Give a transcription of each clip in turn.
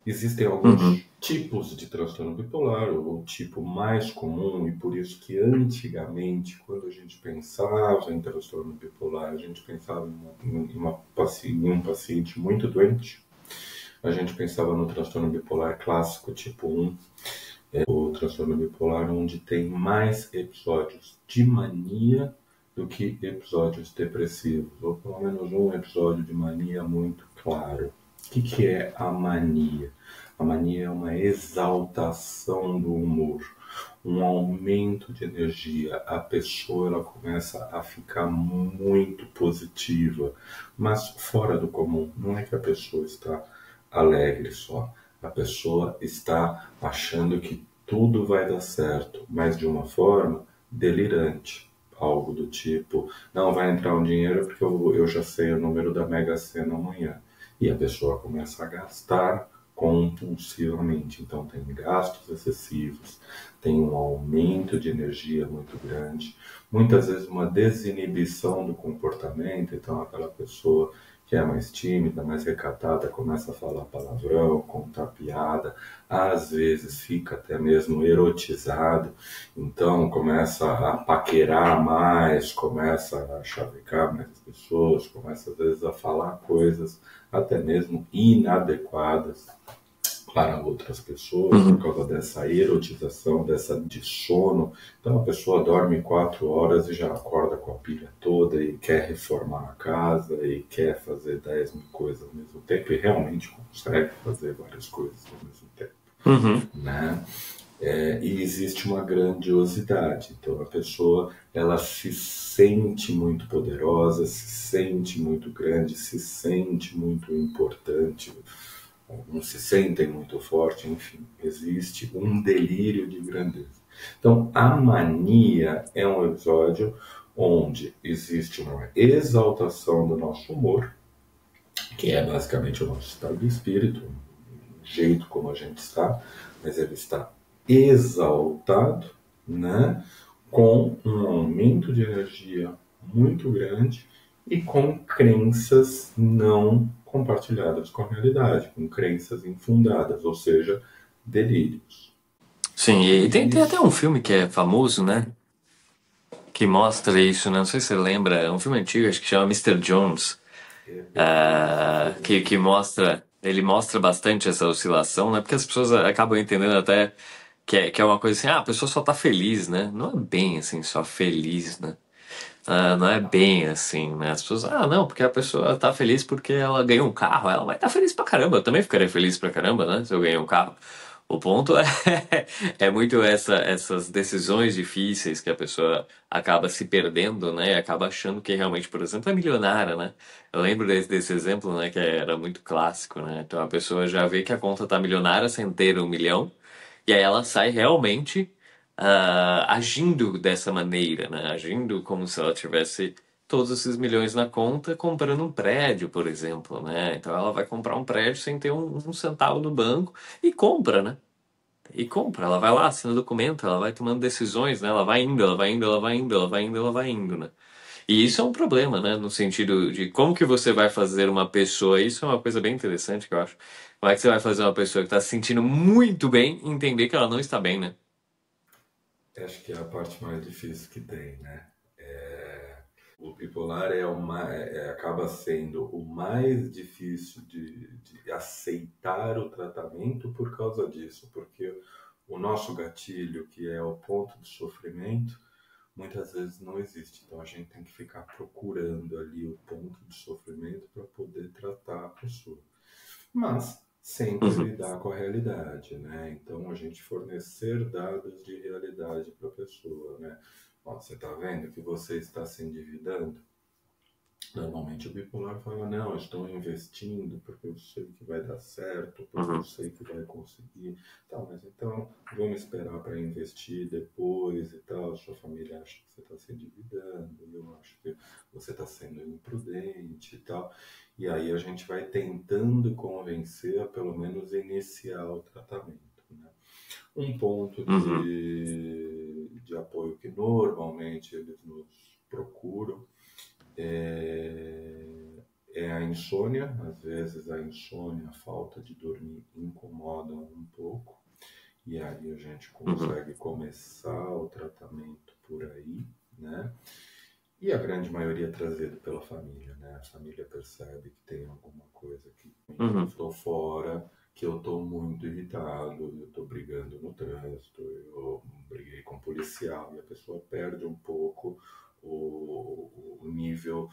Existem Uhum. alguns tipos de transtorno bipolar, o tipo mais comum, e por isso que antigamente, quando a gente pensava em transtorno bipolar, a gente pensava em um paciente muito doente, a gente pensava no transtorno bipolar clássico, tipo 1, o transtorno bipolar onde tem mais episódios de mania do que episódios depressivos, ou pelo menos um episódio de mania muito claro. O que é a mania? A mania é uma exaltação do humor, um aumento de energia. A pessoa ela começa a ficar muito positiva, mas fora do comum. Não é que a pessoa está alegre só. A pessoa está achando que tudo vai dar certo, mas de uma forma delirante. Algo do tipo, não vai entrar um dinheiro porque eu já sei o número da Mega Sena amanhã. E a pessoa começa a gastar compulsivamente. Então tem gastos excessivos, tem um aumento de energia muito grande, muitas vezes uma desinibição do comportamento. Então aquela pessoa que é mais tímida, mais recatada, começa a falar palavrão, contar piada, às vezes fica até mesmo erotizado, então começa a paquerar mais, começa a chavecar mais as pessoas, começa às vezes a falar coisas até mesmo inadequadas para outras pessoas por Uhum. causa dessa erotização, dessa de sono. Então a pessoa dorme 4 horas e já acorda com a pilha toda e quer reformar a casa e quer fazer 10 mil coisas ao mesmo tempo e realmente consegue fazer várias coisas ao mesmo tempo, Uhum. né? E existe uma grandiosidade. Então a pessoa ela se sente muito poderosa, se sente muito grande, se sente muito importante, não se sentem muito forte, enfim, existe um delírio de grandeza. Então a mania é um episódio onde existe uma exaltação do nosso humor, que é basicamente o nosso estado de espírito, o jeito como a gente está, mas ele está exaltado, né? Com um aumento de energia muito grande e com crenças não compartilhadas com a realidade, com crenças infundadas, ou seja, delírios. Sim, e tem até um Isso. filme que é famoso, né? Que mostra isso, né? Não sei se você lembra, é um filme antigo, acho que chama Mister Jones, É perfeito esse filme. que mostra, ele mostra bastante essa oscilação, né? Porque as pessoas acabam entendendo até que é uma coisa assim, ah, a pessoa só tá feliz, né? Não é bem assim, só feliz, né? Ah, não é bem assim, né? As pessoas, ah, não, porque a pessoa tá feliz porque ela ganhou um carro, ela vai estar feliz pra caramba. Eu também ficaria feliz pra caramba, né? Se eu ganhei um carro. O ponto é, é muito essas decisões difíceis que a pessoa acaba se perdendo, né? E acaba achando que realmente, por exemplo, é milionária, né? Eu lembro desse exemplo, né? Que era muito clássico, né? Então a pessoa já vê que a conta tá milionária sem ter 1 milhão, e aí ela sai realmente agindo dessa maneira, né? Agindo como se ela tivesse todos esses milhões na conta comprando um prédio, por exemplo, né? Então ela vai comprar um prédio sem ter um centavo no banco e compra, né? E compra, ela vai lá, assina documento, ela vai tomando decisões, né? Ela vai indo, ela vai indo, ela vai indo, ela vai indo, ela vai indo, né? E isso é um problema, né? No sentido de como que você vai fazer uma pessoa, isso é uma coisa bem interessante que eu acho. Como é que você vai fazer uma pessoa que está se sentindo muito bem entender que ela não está bem, né? Acho que é a parte mais difícil que tem, né? O bipolar acaba sendo o mais difícil de aceitar o tratamento por causa disso, porque o nosso gatilho, que é o ponto de sofrimento, muitas vezes não existe. Então a gente tem que ficar procurando ali o ponto de sofrimento para poder tratar a pessoa. Mas sempre Uhum, lidar com a realidade, né? Então a gente fornecer dados de realidade para a pessoa, né? Ó, você está vendo que você está se endividando? Normalmente o bipolar fala, não, eu estou investindo porque eu sei que vai dar certo, porque eu uhum, sei que vai conseguir. Tá, mas então vamos esperar para investir depois e tal. Sua família acha que você está se endividando, eu acho que você está sendo imprudente e tal. E aí a gente vai tentando convencer a pelo menos iniciar o tratamento, né? Um ponto uhum, de apoio que normalmente eles nos procuram é a insônia. Às vezes a insônia, a falta de dormir e aí a gente Uhum. consegue começar o tratamento por aí, né? E a grande maioria é trazido pela família, né? A família percebe que tem alguma coisa que eu Uhum. estou fora, que eu estou muito irritado, eu estou brigando no trânsito, eu briguei com o policial, e a pessoa perde um pouco o nível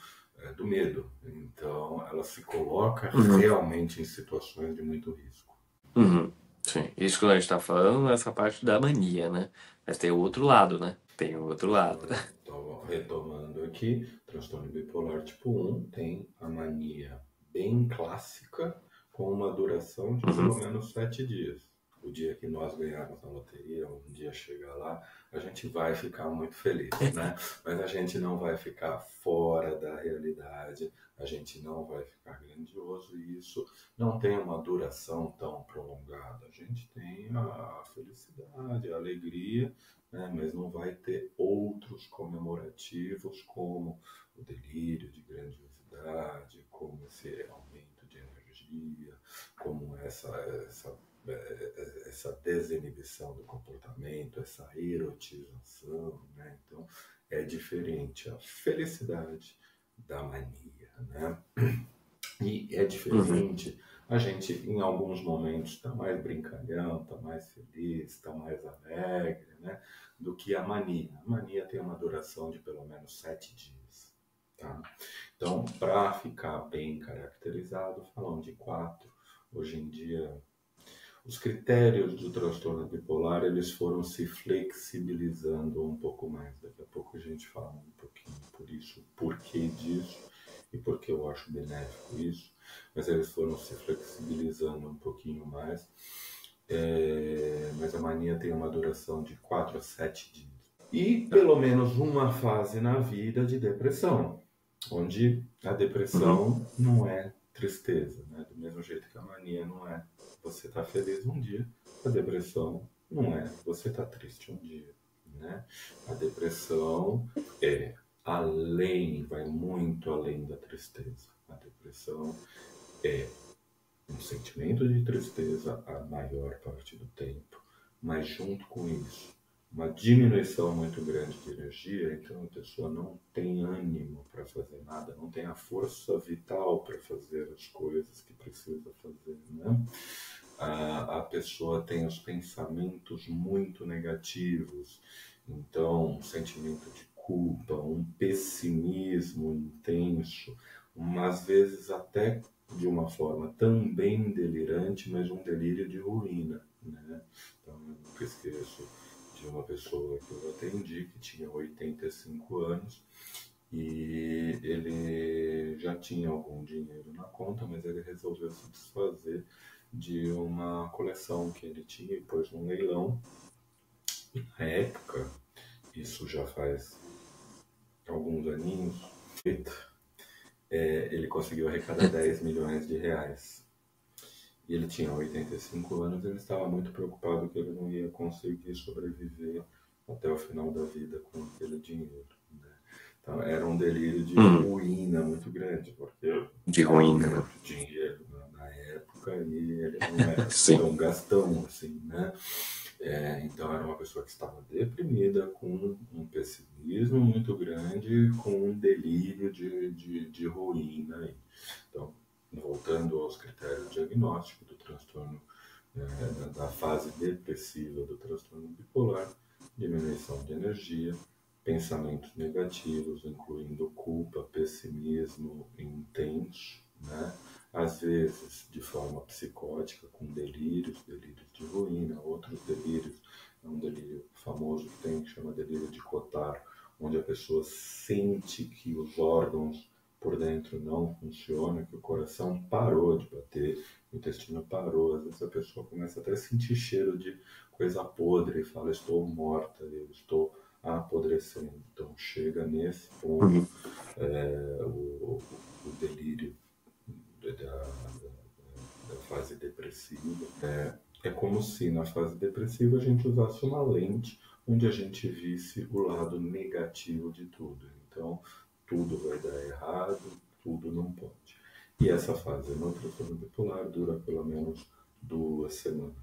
do medo. Então, ela se coloca Uhum. realmente em situações de muito risco. Uhum. Sim. Isso quando a gente tá falando nessa parte da mania, né? Mas tem o outro lado, né? Tem o outro lado. Então, retomando aqui, transtorno bipolar tipo 1 tem a mania bem clássica, com uma duração de Uhum. pelo menos 7 dias. O dia que nós ganharmos na loteria, um dia chegar lá, a gente vai ficar muito feliz, né? Mas a gente não vai ficar fora da realidade, a gente não vai ficar grandioso, e isso não tem uma duração tão prolongada. A gente tem a felicidade, a alegria, né? Mas não vai ter outros comemorativos como o delírio de grandiosidade, como esse aumento de energia, como essa desinibição do comportamento, essa erotização, né? Então é diferente a felicidade da mania, né? E é Uhum. diferente, a gente em alguns momentos está mais brincalhão, está mais feliz, está mais alegre, né? Do que a mania. A mania tem uma duração de pelo menos 7 dias. Tá? Então, para ficar bem caracterizado, falam de 4. Hoje em dia, os critérios do transtorno bipolar eles foram se flexibilizando um pouco mais. Daqui a pouco a gente fala um pouquinho por isso, o porquê disso e porque eu acho benéfico isso. Mas eles foram se flexibilizando um pouquinho mais. Mas a mania tem uma duração de 4 a 7 dias. E Tá. pelo menos uma fase na vida de depressão, onde a Uhum. depressão não é tristeza, né? Do mesmo jeito que a mania não é você tá feliz um dia, a depressão não é você tá triste um dia, né? A depressão é além, vai muito além da tristeza. A depressão é um sentimento de tristeza a maior parte do tempo, mas junto com isso, uma diminuição muito grande de energia, então a pessoa não tem ânimo para fazer nada, não tem a força vital para fazer as coisas que precisa fazer, né? A pessoa tem os pensamentos muito negativos, então um sentimento de culpa, um pessimismo intenso, às vezes até de uma forma também delirante, mas um delírio de ruína, né? Então, eu nunca esqueço de uma pessoa que eu atendi que tinha 85 anos e ele já tinha algum dinheiro na conta, mas ele resolveu se desfazer de uma coleção que ele tinha e pôs num leilão. Na época, isso já faz alguns aninhos, ele conseguiu arrecadar 10 milhões de reais. E ele tinha 85 anos, ele estava muito preocupado que ele não ia conseguir sobreviver até o final da vida com aquele dinheiro, né? Então era um delírio de Uhum. ruína muito grande, porque De era ruim, né? muito dinheiro na época e ele não era Sim. tão gastão assim, né? Então era uma pessoa que estava deprimida, com um pessimismo muito grande, com um delírio de ruína. Então, voltando aos critérios diagnósticos do transtorno, da fase depressiva do transtorno bipolar, diminuição de energia, pensamentos negativos, incluindo culpa, pessimismo intenso, né? Às vezes de forma psicótica, com delírios de ruína, outros delírios, é um delírio famoso que tem, que chama delírio de Cotard, onde a pessoa sente que os órgãos por dentro não funcionam, que o coração parou de bater, o intestino parou, às vezes a pessoa começa até a sentir cheiro de coisa podre e fala, estou morta, eu estou apodrecendo. Então chega nesse ponto Uhum. o delírio da fase depressiva. É como se na fase depressiva a gente usasse uma lente onde a gente visse o lado negativo de tudo. Então, tudo vai dar errado, tudo não pode. E essa fase no transtorno bipolar dura pelo menos 2 semanas.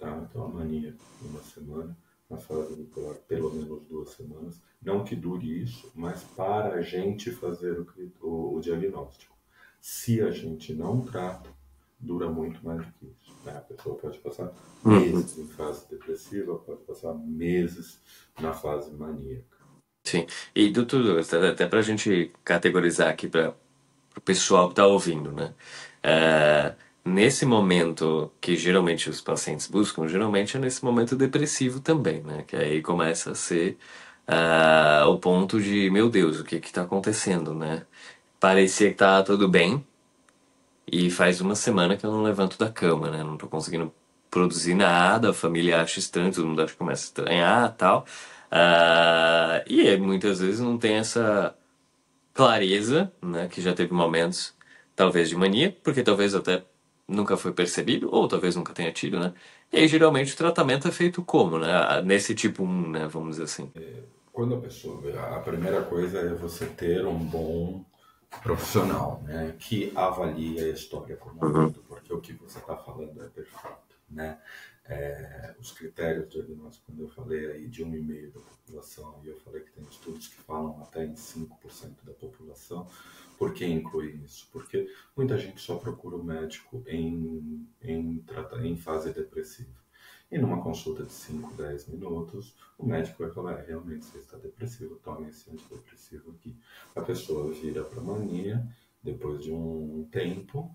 tá? Então a mania, uma semana, na fase bipolar, pelo menos 2 semanas. Não que dure isso, mas para a gente fazer o diagnóstico. Se a gente não trata, dura muito mais do que isso, né? A pessoa pode passar Uhum. meses em fase depressiva, pode passar meses na fase maníaca. Sim. E doutor, até pra gente categorizar aqui para o pessoal que tá ouvindo, né? É, nesse momento que geralmente os pacientes buscam, geralmente é nesse momento depressivo também, né? Que aí começa a ser o ponto de, meu Deus, o que que tá acontecendo, né? Parecia que tá tudo bem, e faz uma semana que eu não levanto da cama, né? Não tô conseguindo produzir nada, a família acha estranho, todo mundo acha que começa a estranhar e tal. E aí, muitas vezes não tem essa clareza, né? Que já teve momentos, talvez de mania, porque talvez até nunca foi percebido, ou talvez nunca tenha tido, né? E aí, geralmente, o tratamento é feito como, né? Nesse tipo um, né? Vamos dizer assim. Quando a pessoa, a primeira coisa é você ter um bom profissional, né, que avalie a história como um Uhum, todo, porque o que você está falando é perfeito, né? Os critérios diagnósticos, quando eu falei aí de 1,5% da população, e eu falei que tem estudos que falam até em 5% da população, por que incluir isso? Porque muita gente só procura o médico em fase depressiva. E numa consulta de 5, 10 minutos, o médico vai falar, realmente você está depressivo, tome esse antidepressivo aqui. A pessoa vira para mania depois de um tempo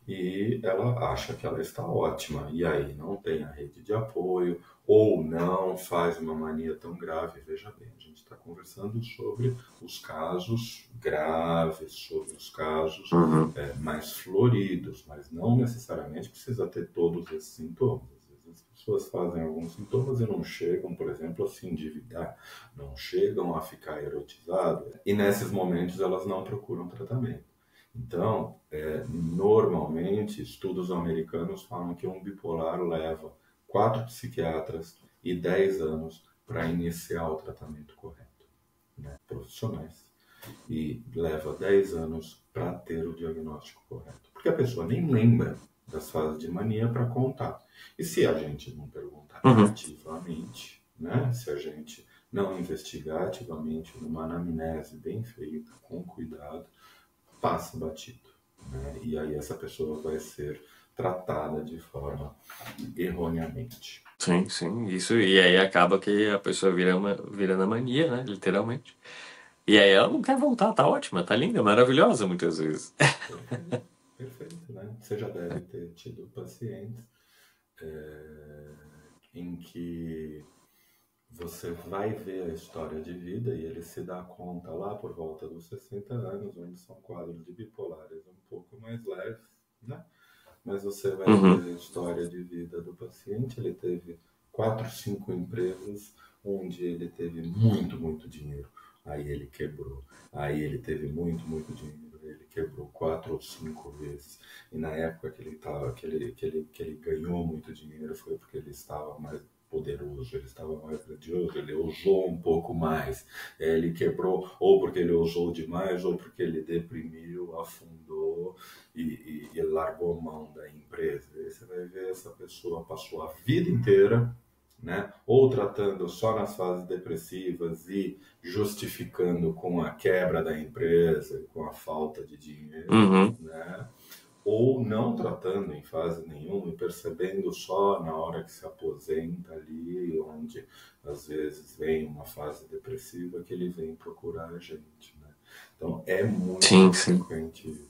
e ela acha que ela está ótima. E aí não tem a rede de apoio ou não faz uma mania tão grave. Veja bem, a gente está conversando sobre os casos graves, sobre os casos uhum, mais floridos, mas não necessariamente precisa ter todos esses sintomas. As pessoas fazem alguns sintomas e não chegam, por exemplo, a se endividar, não chegam a ficar erotizadas, e nesses momentos elas não procuram tratamento. Então, normalmente, estudos americanos falam que um bipolar leva 4 psiquiatras e 10 anos para iniciar o tratamento correto, né? Profissionais. E leva 10 anos para ter o diagnóstico correto. Porque a pessoa nem lembra das fases de mania para contar. E se a gente não perguntar uhum. ativamente, né? Se a gente não investigar ativamente numa anamnese bem feita, com cuidado, passa batido, né? E aí essa pessoa vai ser tratada de forma erroneamente. Sim, sim, isso. E aí acaba que a pessoa vira na mania, né? Literalmente. E aí ela não quer voltar, tá ótima, tá linda, maravilhosa muitas vezes. Perfeito, perfeito, né? Você já deve ter tido pacientes é, em que você vai ver a história de vida e ele se dá conta lá por volta dos 60 anos, onde são quadros de bipolares um pouco mais leves, né? Mas você vai ver Uhum, a história de vida do paciente, ele teve 4, 5 empresas, onde ele teve muito, muito dinheiro. Aí ele quebrou. Aí ele teve muito, muito dinheiro. Ele quebrou 4 ou 5 vezes. E na época que ele, tava, que ele ganhou muito dinheiro foi porque ele estava mais poderoso, ele estava mais grandioso, ele usou um pouco mais. Ele quebrou ou porque ele usou demais ou porque ele deprimiu, afundou e largou mão da empresa. Aí você vai ver essa pessoa passou a vida inteira, né, ou tratando só nas fases depressivas e justificando com a quebra da empresa, com a falta de dinheiro, uhum. né, ou não tratando em fase nenhuma e percebendo só na hora que se aposenta ali, onde às vezes vem uma fase depressiva que ele vem procurar a gente, né? Então é muito Sim, sim. frequente.